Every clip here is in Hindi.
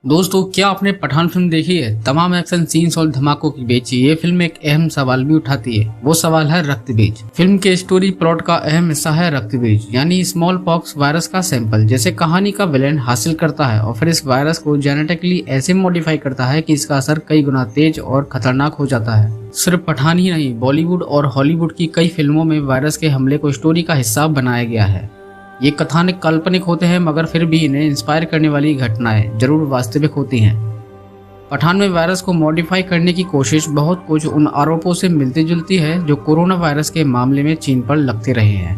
दोस्तों, क्या आपने पठान फिल्म देखी है? तमाम एक्शन सीन्स और धमाकों के बीच ये फिल्म एक अहम सवाल भी उठाती है। वो सवाल है रक्त बीज। फिल्म के स्टोरी प्लॉट का अहम हिस्सा है रक्त बीज, यानी स्मॉल पॉक्स वायरस का सैंपल जैसे कहानी का विलेन हासिल करता है और फिर इस वायरस को जेनेटिकली ऐसे मॉडिफाई करता है कि इसका असर कई गुना तेज और खतरनाक हो जाता है। सिर्फ पठान ही नहीं, बॉलीवुड और हॉलीवुड की कई फिल्मों में वायरस के हमले को स्टोरी का हिस्सा बनाया गया है। ये कथानक काल्पनिक होते हैं, मगर फिर भी इन्हें इंस्पायर करने वाली घटनाएं जरूर वास्तविक होती हैं। पठान में वायरस को मॉडिफाई करने की कोशिश बहुत कुछ उन आरोपों से मिलती जुलती है जो कोरोना वायरस के मामले में चीन पर लगते रहे हैं।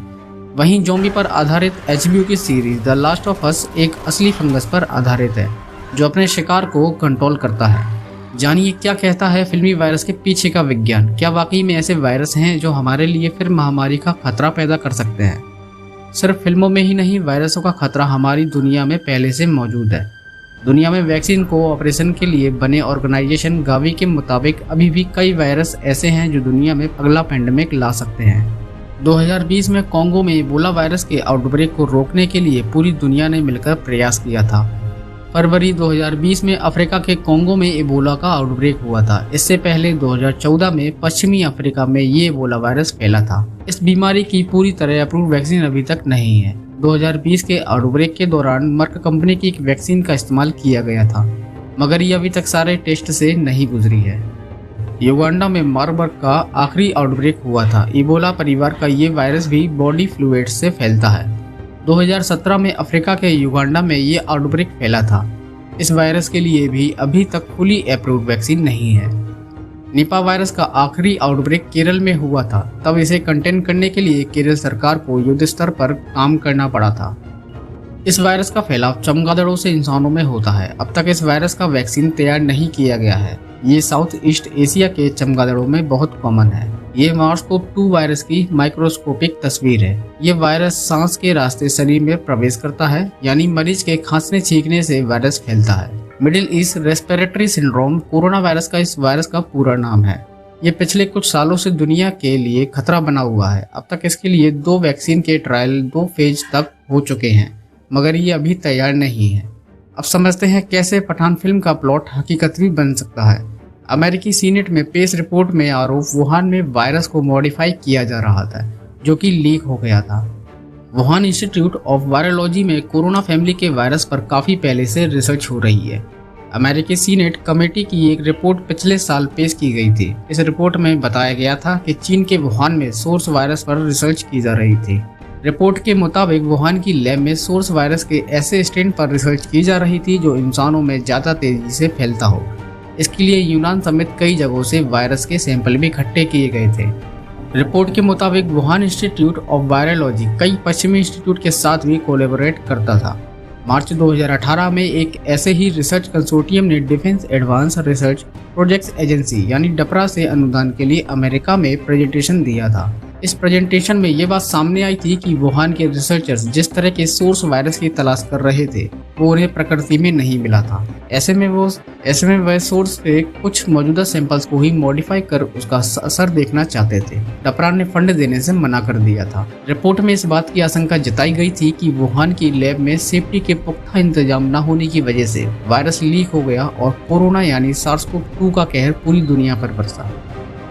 वहीं ज़ॉम्बी पर आधारित HBO की series the last of us एक असली फंगस पर आधारित है जो अपने शिकार को कंट्रोल करता है। जानिए क्या कहता है फिल्मी वायरस के पीछे का विज्ञान। क्या वाकई में ऐसे वायरस हैं जो हमारे लिए फिर महामारी का खतरा पैदा कर सकते हैं? सिर्फ फिल्मों में ही नहीं, वायरसों का खतरा हमारी दुनिया में पहले से मौजूद है। दुनिया में वैक्सीन को ऑपरेशन के लिए बने ऑर्गेनाइजेशन गावी के मुताबिक अभी भी कई वायरस ऐसे हैं जो दुनिया में अगला पेंडेमिक ला सकते हैं। 2020 में कोंगो में इबोला वायरस के आउटब्रेक को रोकने के लिए पूरी दुनिया ने मिलकर प्रयास किया था। फरवरी 2020 में अफ्रीका के कोंगो में इबोला का आउटब्रेक हुआ था। इससे पहले 2014 में पश्चिमी अफ्रीका में ये इबोला वायरस फैला था। इस बीमारी की पूरी तरह अप्रूव वैक्सीन अभी तक नहीं है। 2020 के आउटब्रेक के दौरान मर्क कंपनी की एक वैक्सीन का इस्तेमाल किया गया था, मगर ये अभी तक सारे टेस्ट से नहीं गुजरी है। युगांडा में मार्बर्ग का आखिरी आउटब्रेक हुआ था। इबोला परिवार का ये वायरस भी बॉडी फ्लूइड से फैलता है। 2017 में अफ्रीका के युगांडा में ये आउटब्रेक फैला था। इस वायरस के लिए भी अभी तक फुली अप्रूव्ड वैक्सीन नहीं है। निपा वायरस का आखिरी आउटब्रेक केरल में हुआ था। तब इसे कंटेन करने के लिए केरल सरकार को युद्ध स्तर पर काम करना पड़ा था। इस वायरस का फैलाव चमगादड़ों से इंसानों में होता है। अब तक इस वायरस का वैक्सीन तैयार नहीं किया गया है। ये साउथ ईस्ट एशिया के चमगादड़ों में बहुत कॉमन है। ये मार्स-CoV-2 वायरस की माइक्रोस्कोपिक तस्वीर है। ये वायरस सांस के रास्ते शरीर में प्रवेश करता है, यानी मरीज के खांसने छींकने से वायरस फैलता है। Middle east respiratory syndrome corona virus का इस वायरस का पूरा नाम है। ये पिछले कुछ सालों से दुनिया के लिए खतरा बना हुआ है। अब तक इसके लिए 2 वैक्सीन के ट्रायल 2 फेज तक हो चुके हैं, मगर ये अभी तैयार नहीं है। अब समझते हैं कैसे पठान फिल्म का प्लॉट हकीकत भी बन सकता है। अमेरिकी सीनेट में पेश रिपोर्ट में आरोप वुहान में वायरस को मॉडिफाई किया जा रहा था, जो कि लीक हो गया था। वुहान इंस्टीट्यूट ऑफ वायरोलॉजी में कोरोना फैमिली के वायरस पर काफी पहले से रिसर्च हो रही है। अमेरिकी सीनेट कमेटी की एक रिपोर्ट पिछले साल पेश की गई थी। इस रिपोर्ट में बताया गया था कि चीन के वुहान में सोर्स वायरस पर रिसर्च की जा रही थी। रिपोर्ट के मुताबिक वुहान की लैब में सोर्स वायरस के ऐसे स्ट्रेन पर रिसर्च की जा रही थी जो इंसानों में ज्यादा तेजी से फैलता हो। इसके लिए यूनान समेत कई जगहों से वायरस के सैंपल भी इकट्ठे किए गए थे। रिपोर्ट के मुताबिक वुहान इंस्टीट्यूट ऑफ वायरोलॉजी कई पश्चिमी इंस्टीट्यूट के साथ भी कोलैबोरेट करता था। मार्च 2018 में एक ऐसे ही रिसर्च कंसोर्टियम ने defence advance research projects agency यानी डपरा से अनुदान के लिए अमेरिका में प्रेजेंटेशन दिया था। इस प्रेजेंटेशन में ये बात सामने आई थी कि वुहान के रिसर्चर्स जिस तरह के सोर्स वायरस की तलाश कर रहे थे वो उन्हें प्रकृति में नहीं मिला था। ऐसे में वह सोर्स के कुछ मौजूदा सैंपल्स को ही मॉडिफाई कर उसका असर देखना चाहते थे। डपरा ने फंड देने से मना कर दिया था। रिपोर्ट में इस बात की आशंका जताई गई थी कि वुहान की लैब में सेफ्टी के पुख्ता इंतजाम न होने की वजह से वायरस लीक हो गया और कोरोना यानी SARS-CoV-2 का कहर पूरी दुनिया पर बरसा।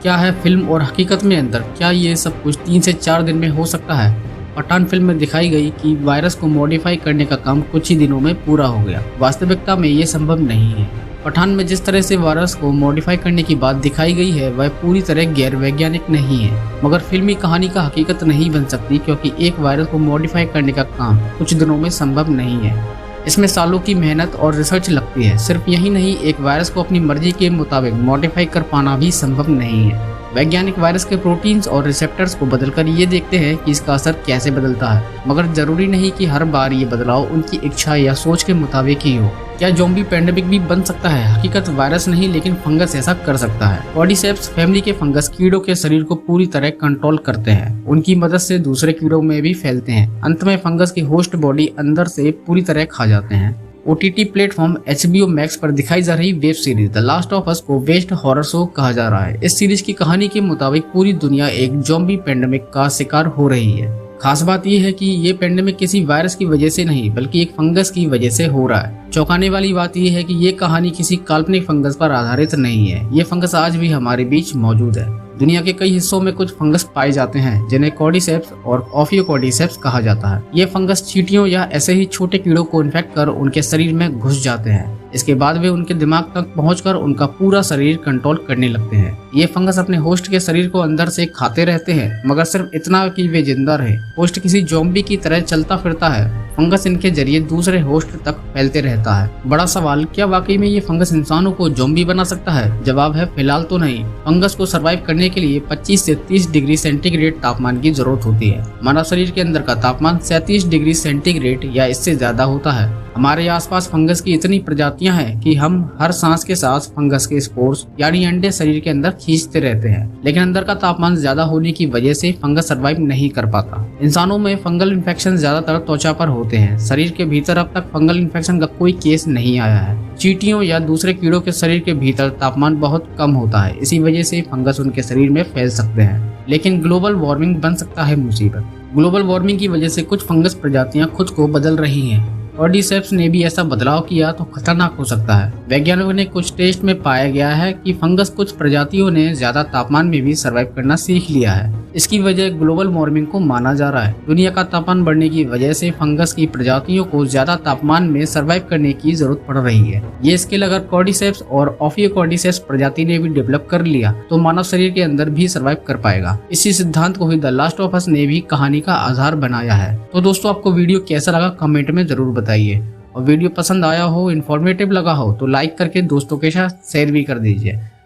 क्या है फिल्म और हकीकत में अंतर? क्या ये सब कुछ 3 से 4 दिन में हो सकता है? पठान फिल्म में दिखाई गई कि वायरस को मॉडिफाई करने का काम कुछ ही दिनों में पूरा हो गया। वास्तविकता में ये संभव नहीं है। पठान में जिस तरह से वायरस को मॉडिफाई करने की बात दिखाई गई है वह पूरी तरह गैर वैज्ञानिक नहीं है, मगर फिल्मी कहानी का हकीकत नहीं बन सकती, क्योंकि एक वायरस को मॉडिफाई करने का काम कुछ दिनों में संभव नहीं है। इसमें सालों की मेहनत और रिसर्च लगती है। सिर्फ यही नहीं, एक वायरस को अपनी मर्जी के मुताबिक मॉडिफाई कर पाना भी संभव नहीं है। वैज्ञानिक वायरस के प्रोटीन्स और रिसेप्टर्स को बदलकर ये देखते हैं कि इसका असर कैसे बदलता है, मगर जरूरी नहीं कि हर बार ये बदलाव उनकी इच्छा या सोच के मुताबिक ही हो। क्या ज़ॉम्बी पेंडेमिक भी बन सकता है? हकीकत वायरस नहीं, लेकिन फंगस ऐसा कर सकता है। कॉर्डिसेप्स फैमिली के फंगस कीड़ों के शरीर को पूरी तरह कंट्रोल करते हैं। उनकी मदद से दूसरे कीड़ों में भी फैलते हैं। अंत में फंगस की होस्ट बॉडी अंदर से पूरी तरह खा जाते हैं। OTT प्लेटफॉर्म HBO Max पर दिखाई जा रही web series the last of us को बेस्ट हॉरर शो कहा जा रहा है। इस सीरीज की कहानी के मुताबिक पूरी दुनिया एक ज़ॉम्बी पेंडेमिक का शिकार हो रही है। खास बात यह है कि ये पेंडेमिक किसी वायरस की वजह से नहीं बल्कि एक फंगस की वजह से हो रहा है। चौंकाने वाली बात यह है कि ये कहानी किसी काल्पनिक फंगस पर आधारित नहीं है। ये फंगस आज भी हमारे बीच मौजूद है। दुनिया के कई हिस्सों में कुछ फंगस पाए जाते हैं जिन्हें कॉर्डिसेप्स और ऑफियोकॉर्डिसेप्स कहा जाता है। ये फंगस चींटियों या ऐसे ही छोटे कीड़ों को इन्फेक्ट कर उनके शरीर में घुस जाते हैं। इसके बाद वे उनके दिमाग तक पहुंचकर उनका पूरा शरीर कंट्रोल करने लगते हैं। ये फंगस अपने होस्ट के शरीर को अंदर से खाते रहते हैं, मगर सिर्फ इतना कि वे जिंदा रहे। होस्ट किसी ज़ॉम्बी की तरह चलता फिरता है। फंगस इनके जरिए दूसरे होस्ट तक फैलते रहता है। बड़ा सवाल, क्या वाकई में ये फंगस इंसानों को ज़ॉम्बी बना सकता है? जवाब है फिलहाल तो नहीं। फंगस को सर्वाइव करने के लिए 25 से 30 डिग्री सेंटीग्रेड तापमान की जरूरत होती है। मानव शरीर के अंदर का तापमान 37 डिग्री सेंटीग्रेड या इससे ज्यादा होता है। हमारे आसपास फंगस की इतनी प्रजातियां हैं कि हम हर सांस के साथ फंगस के स्पोर्स यानी अंडे शरीर के अंदर खींचते रहते हैं, लेकिन अंदर का तापमान ज्यादा होने की वजह से फंगस सर्वाइव नहीं कर पाता। इंसानों में फंगल इन्फेक्शन ज्यादातर त्वचा पर होते हैं। शरीर के भीतर अब तक फंगल इन्फेक्शन का कोई केस नहीं आया है। चींटियों या दूसरे कीड़ों के शरीर के भीतर तापमान बहुत कम होता है, इसी वजह से फंगस उनके शरीर में फैल सकते हैं। लेकिन ग्लोबल वार्मिंग बन सकता है मुसीबत। ग्लोबल वार्मिंग की वजह से कुछ फंगस प्रजातियां खुद को बदल रही हैं। कॉर्डिसेप्स ने भी ऐसा बदलाव किया तो खतरनाक हो सकता है। वैज्ञानिकों ने कुछ टेस्ट में पाया गया है कि फंगस कुछ प्रजातियों ने ज्यादा तापमान में भी सर्वाइव करना सीख लिया है। इसकी वजह ग्लोबल वार्मिंग को माना जा रहा है। दुनिया का तापमान बढ़ने की वजह से फंगस की प्रजातियों को ज्यादा तापमान में सर्वाइव करने की जरूरत पड़ रही है। ये स्किल अगर कॉर्डिसेप्स और ऑफियोकॉर्डिसेप्स प्रजाति ने भी डेवलप कर लिया तो मानव शरीर के अंदर भी सर्वाइव कर पाएगा। इसी सिद्धांत को ही द लास्ट ऑफ अस ने भी कहानी का आधार बनाया है। तो दोस्तों, आपको वीडियो कैसा लगा कमेंट में जरूर बताइए, और वीडियो पसंद आया हो, इन्फॉर्मेटिव लगा हो तो लाइक करके दोस्तों के साथ शेयर भी कर दीजिए।